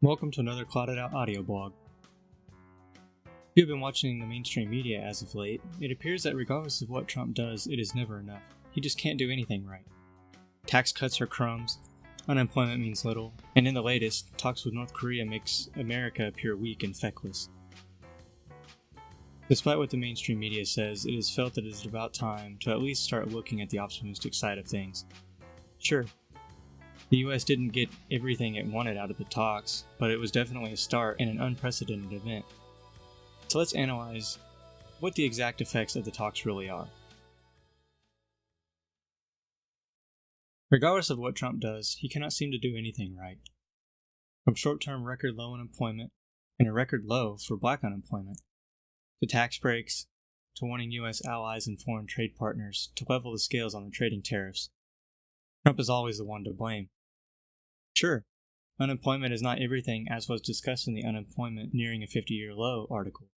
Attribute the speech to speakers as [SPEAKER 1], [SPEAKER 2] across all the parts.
[SPEAKER 1] Welcome to another Clouded Out audio blog. If you've been watching the mainstream media as of late, it appears that regardless of what Trump does, it is never enough. He just can't do anything right. Tax cuts are crumbs, unemployment means little, and in the latest, talks with North Korea makes America appear weak and feckless. Despite what the mainstream media says, it is felt that it is about time to at least start looking at the optimistic side of things. Sure, the US didn't get everything it wanted out of the talks, but it was definitely a start and an unprecedented event. So let's analyze what the exact effects of the talks really are. Regardless of what Trump does, he cannot seem to do anything right. From short-term record low unemployment, and a record low for black unemployment, to tax breaks, to wanting US allies and foreign trade partners to level the scales on the trading tariffs, Trump is always the one to blame. Sure, unemployment is not everything, as was discussed in the Unemployment Nearing a 50-Year Low article,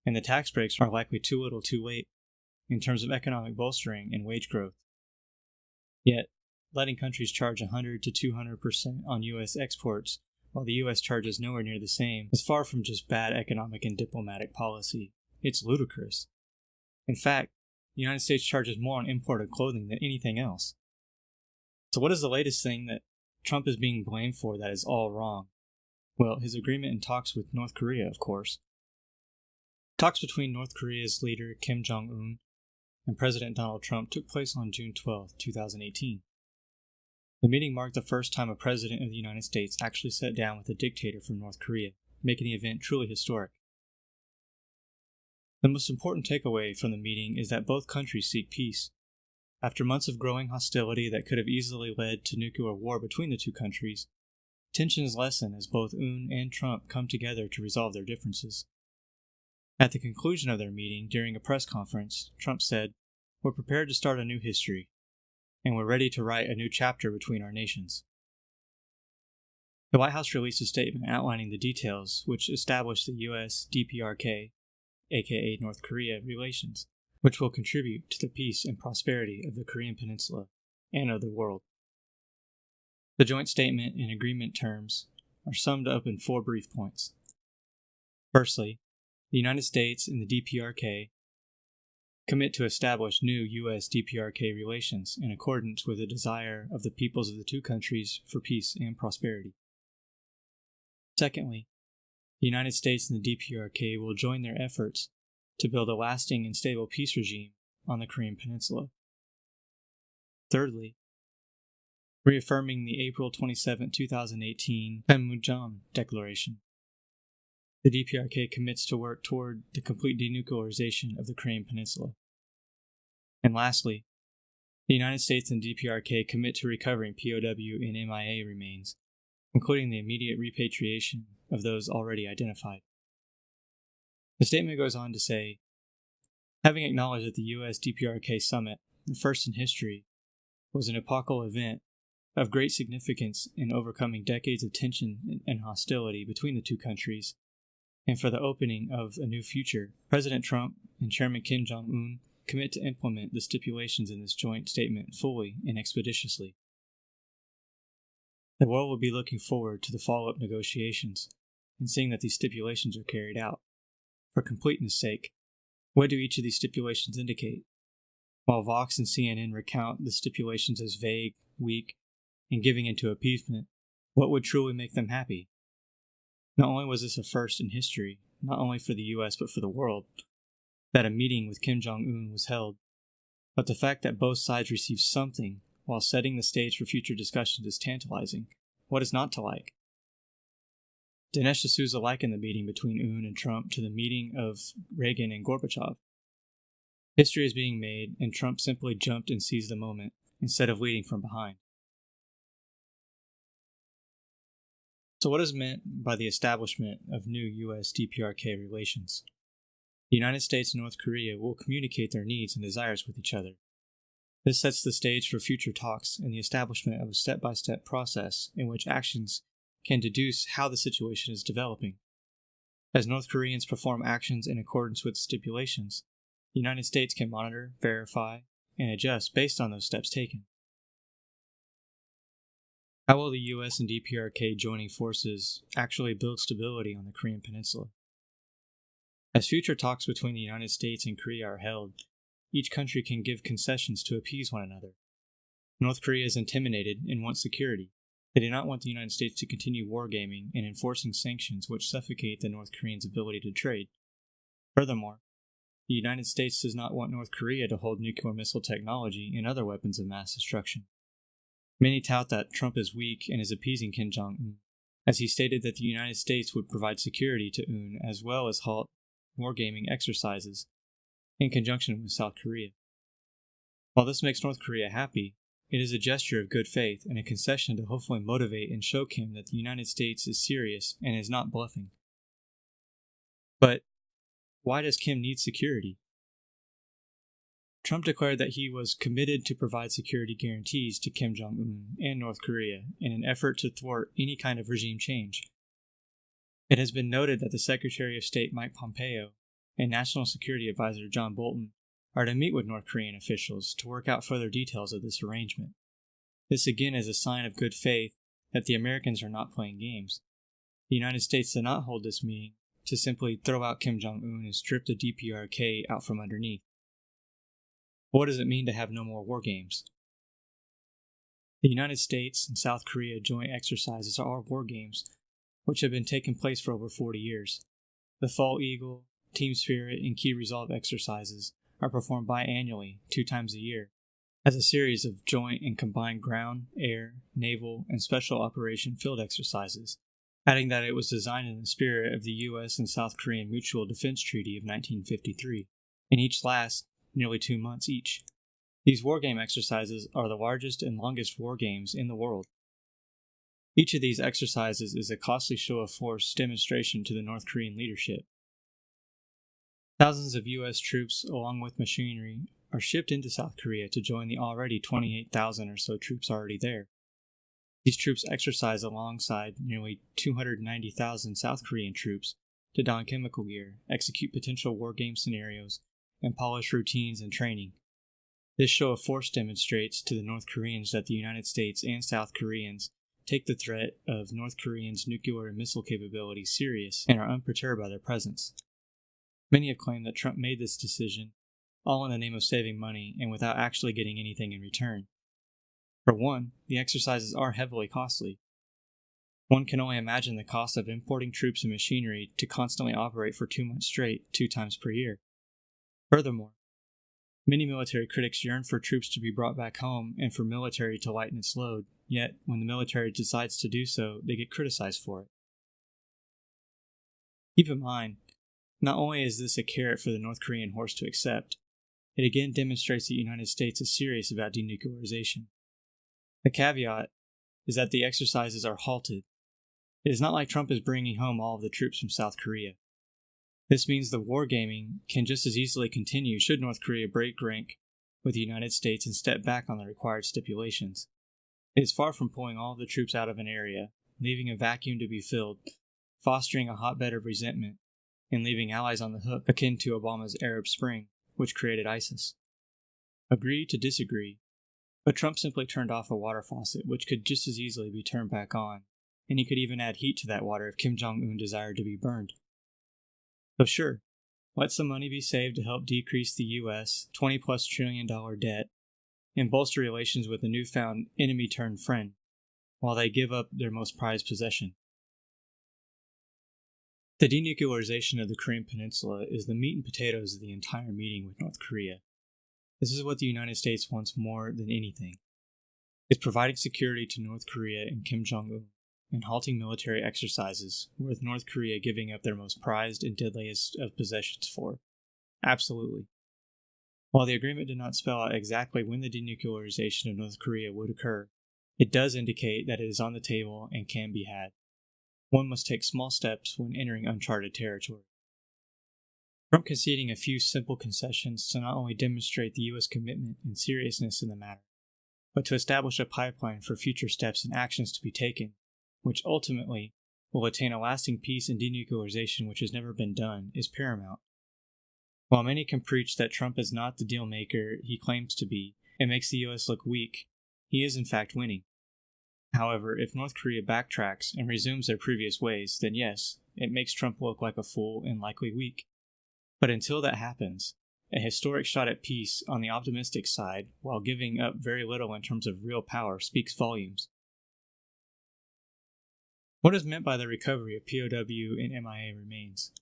[SPEAKER 1] and the tax breaks are likely too little too late in terms of economic bolstering and wage growth. Yet, letting countries charge 100 to 200% on U.S. exports while the U.S. charges nowhere near the same is far from just bad economic and diplomatic policy. It's ludicrous. In fact, the United States charges more on imported clothing than anything else. So what is the latest thing that Trump is being blamed for that is all wrong? Well, his agreement and talks with North Korea, of course. Talks between North Korea's leader Kim Jong-un and President Donald Trump took place on June 12, 2018. The meeting marked the first time a president of the United States actually sat down with a dictator from North Korea, making the event truly historic. The most important takeaway from the meeting is that both countries seek peace. After months of growing hostility that could have easily led to nuclear war between the two countries, tensions lessen as both Un and Trump come together to resolve their differences. At the conclusion of their meeting, during a press conference, Trump said, "We're prepared to start a new history, and we're ready to write a new chapter between our nations." The White House released a statement outlining the details which establish the U.S. DPRK, aka North Korea, relations, which will contribute to the peace and prosperity of the Korean Peninsula and of the world. The joint statement and agreement terms are summed up in 4 brief points. Firstly, the United States and the DPRK commit to establish new U.S. DPRK relations in accordance with the desire of the peoples of the two countries for peace and prosperity. Secondly, the United States and the DPRK will join their efforts to build a lasting and stable peace regime on the Korean Peninsula. Thirdly, reaffirming the April 27, 2018 Panmunjom Declaration, the DPRK commits to work toward the complete denuclearization of the Korean Peninsula. And lastly, the United States and DPRK commit to recovering POW and MIA remains, including the immediate repatriation of those already identified. The statement goes on to say, having acknowledged that the U.S. DPRK summit, the first in history, was an epochal event of great significance in overcoming decades of tension and hostility between the two countries, and for the opening of a new future, President Trump and Chairman Kim Jong-un commit to implement the stipulations in this joint statement fully and expeditiously. The world will be looking forward to the follow-up negotiations and seeing that these stipulations are carried out. For completeness' sake, what do each of these stipulations indicate? While Vox and CNN recount the stipulations as vague, weak, and giving into appeasement, what would truly make them happy? Not only was this a first in history, not only for the U.S. but for the world, that a meeting with Kim Jong-un was held, but the fact that both sides received something while setting the stage for future discussions is tantalizing. What is not to like? Dinesh D'Souza likened the meeting between Un and Trump to the meeting of Reagan and Gorbachev. History is being made, and Trump simply jumped and seized the moment, instead of leading from behind. So what is meant by the establishment of new U.S. DPRK relations? The United States and North Korea will communicate their needs and desires with each other. This sets the stage for future talks and the establishment of a step-by-step process in which actions can deduce how the situation is developing. As North Koreans perform actions in accordance with stipulations, the United States can monitor, verify, and adjust based on those steps taken. How will the US and DPRK joining forces actually build stability on the Korean Peninsula? As future talks between the United States and Korea are held, each country can give concessions to appease one another. North Korea is intimidated and wants security. They do not want the United States to continue wargaming and enforcing sanctions which suffocate the North Koreans' ability to trade. Furthermore, the United States does not want North Korea to hold nuclear missile technology and other weapons of mass destruction. Many tout that Trump is weak and is appeasing Kim Jong-un, as he stated that the United States would provide security to Un as well as halt wargaming exercises in conjunction with South Korea. While this makes North Korea happy, it is a gesture of good faith and a concession to hopefully motivate and show Kim that the United States is serious and is not bluffing. But why does Kim need security? Trump declared that he was committed to provide security guarantees to Kim Jong-un and North Korea in an effort to thwart any kind of regime change. It has been noted that the Secretary of State Mike Pompeo and National Security Advisor John Bolton are to meet with North Korean officials to work out further details of this arrangement. This again is a sign of good faith that the Americans are not playing games. The United States did not hold this meeting to simply throw out Kim Jong-un and strip the DPRK out from underneath. What does it mean to have no more war games? The United States and South Korea joint exercises are war games, which have been taking place for over 40 years. The Fall Eagle, Team Spirit, and Key Resolve exercises are performed biannually, 2 times a year, as a series of joint and combined ground, air, naval, and special operation field exercises, adding that it was designed in the spirit of the U.S. and South Korean Mutual Defense Treaty of 1953, and each lasts nearly 2 months each. These wargame exercises are the largest and longest war games in the world. Each of these exercises is a costly show of force demonstration to the North Korean leadership. Thousands of U.S. troops, along with machinery, are shipped into South Korea to join the already 28,000 or so troops already there. These troops exercise alongside nearly 290,000 South Korean troops to don chemical gear, execute potential war game scenarios, and polish routines and training. This show of force demonstrates to the North Koreans that the United States and South Koreans take the threat of North Koreans' nuclear and missile capabilities serious and are unperturbed by their presence. Many have claimed that Trump made this decision all in the name of saving money and without actually getting anything in return. For one, the exercises are heavily costly. One can only imagine the cost of importing troops and machinery to constantly operate for 2 months straight, 2 times per year. Furthermore, many military critics yearn for troops to be brought back home and for military to lighten its load, yet when the military decides to do so, they get criticized for it. Keep in mind, not only is this a carrot for the North Korean horse to accept, it again demonstrates that the United States is serious about denuclearization. The caveat is that the exercises are halted. It is not like Trump is bringing home all of the troops from South Korea. This means the wargaming can just as easily continue should North Korea break rank with the United States and step back on the required stipulations. It is far from pulling all of the troops out of an area, leaving a vacuum to be filled, fostering a hotbed of resentment, and leaving allies on the hook akin to Obama's Arab Spring, which created ISIS. Agree to disagree, but Trump simply turned off a water faucet which could just as easily be turned back on, and he could even add heat to that water if Kim Jong-un desired to be burned. So sure, let some money be saved to help decrease the U.S. $20+ trillion debt and bolster relations with a newfound enemy-turned-friend, while they give up their most prized possession. The denuclearization of the Korean Peninsula is the meat and potatoes of the entire meeting with North Korea. This is what the United States wants more than anything. It's providing security to North Korea and Kim Jong-un, and halting military exercises, with North Korea giving up their most prized and deadliest of possessions for. Absolutely. While the agreement did not spell out exactly when the denuclearization of North Korea would occur, it does indicate that it is on the table and can be had. One must take small steps when entering uncharted territory. Trump conceding a few simple concessions to not only demonstrate the U.S. commitment and seriousness in the matter, but to establish a pipeline for future steps and actions to be taken, which ultimately will attain a lasting peace and denuclearization which has never been done, is paramount. While many can preach that Trump is not the deal maker he claims to be and makes the U.S. look weak, he is in fact winning. However, if North Korea backtracks and resumes their previous ways, then yes, it makes Trump look like a fool and likely weak. But until that happens, a historic shot at peace on the optimistic side, while giving up very little in terms of real power, speaks volumes. What is meant by the recovery of POW and MIA remains?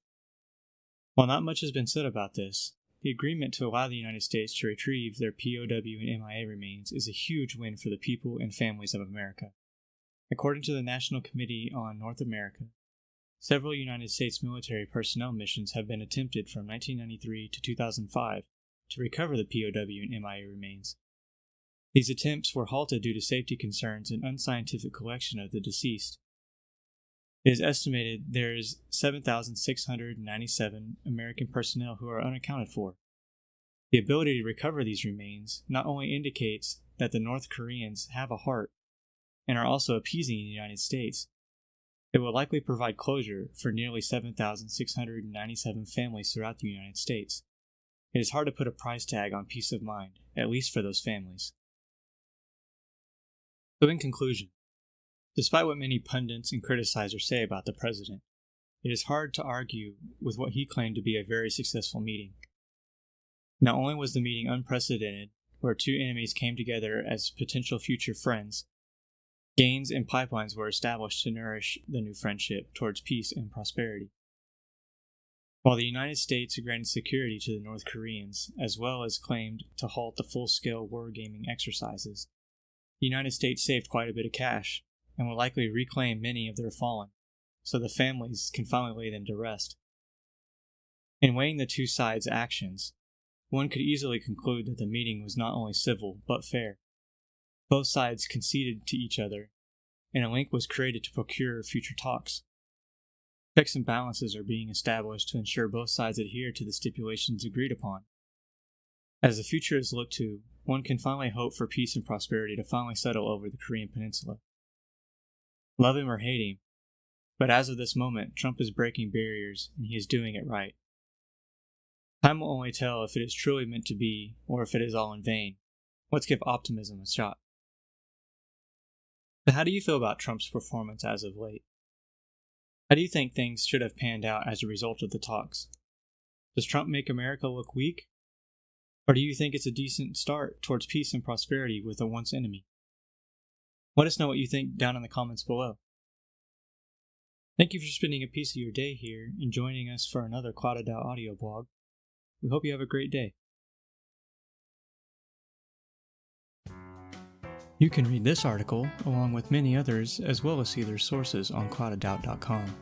[SPEAKER 1] While not much has been said about this, the agreement to allow the United States to retrieve their POW and MIA remains is a huge win for the people and families of America. According to the National Committee on North America, several United States military personnel missions have been attempted from 1993 to 2005 to recover the POW and MIA remains. These attempts were halted due to safety concerns and unscientific collection of the deceased. It is estimated there is 7,697 American personnel who are unaccounted for. The ability to recover these remains not only indicates that the North Koreans have a heart and are also appeasing the United States, it will likely provide closure for nearly 7,697 families throughout the United States. It is hard to put a price tag on peace of mind, at least for those families. So in conclusion, despite what many pundits and criticizers say about the president, it is hard to argue with what he claimed to be a very successful meeting. Not only was the meeting unprecedented, where two enemies came together as potential future friends, gains and pipelines were established to nourish the new friendship towards peace and prosperity. While the United States granted security to the North Koreans, as well as claimed to halt the full-scale wargaming exercises, the United States saved quite a bit of cash, and will likely reclaim many of their fallen, so the families can finally lay them to rest. In weighing the two sides' actions, one could easily conclude that the meeting was not only civil, but fair. Both sides conceded to each other, and a link was created to procure future talks. Checks and balances are being established to ensure both sides adhere to the stipulations agreed upon. As the future is looked to, one can finally hope for peace and prosperity to finally settle over the Korean Peninsula. Love him or hate him, but as of this moment, Trump is breaking barriers, and he is doing it right. Time will only tell if it is truly meant to be, or if it is all in vain. Let's give optimism a shot. But how do you feel about Trump's performance as of late? How do you think things should have panned out as a result of the talks? Does Trump make America look weak? Or do you think it's a decent start towards peace and prosperity with a once enemy? Let us know what you think down in the comments below. Thank you for spending a piece of your day here and joining us for another Clouded Out audio blog. We hope you have a great day. You can read this article, along with many others, as well as see their sources on cloudedout.com.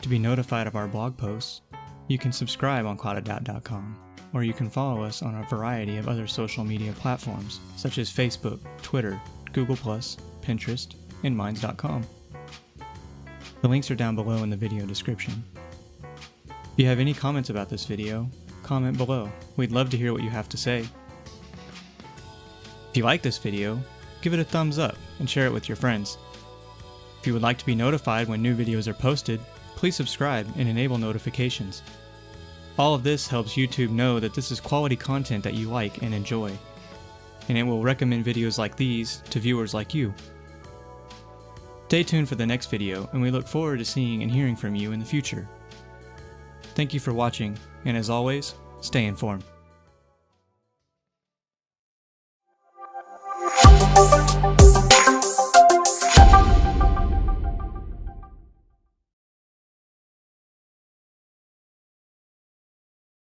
[SPEAKER 1] To be notified of our blog posts, you can subscribe on cloudedout.com, or you can follow us on a variety of other social media platforms, such as Facebook, Twitter, Google+, Pinterest, and Minds.com. The links are down below in the video description. If you have any comments about this video, comment below. We'd love to hear what you have to say. If you like this video, give it a thumbs up and share it with your friends. If you would like to be notified when new videos are posted, please subscribe and enable notifications. All of this helps YouTube know that this is quality content that you like and enjoy, and it will recommend videos like these to viewers like you. Stay tuned for the next video, and we look forward to seeing and hearing from you in the future. Thank you for watching, and as always, stay informed.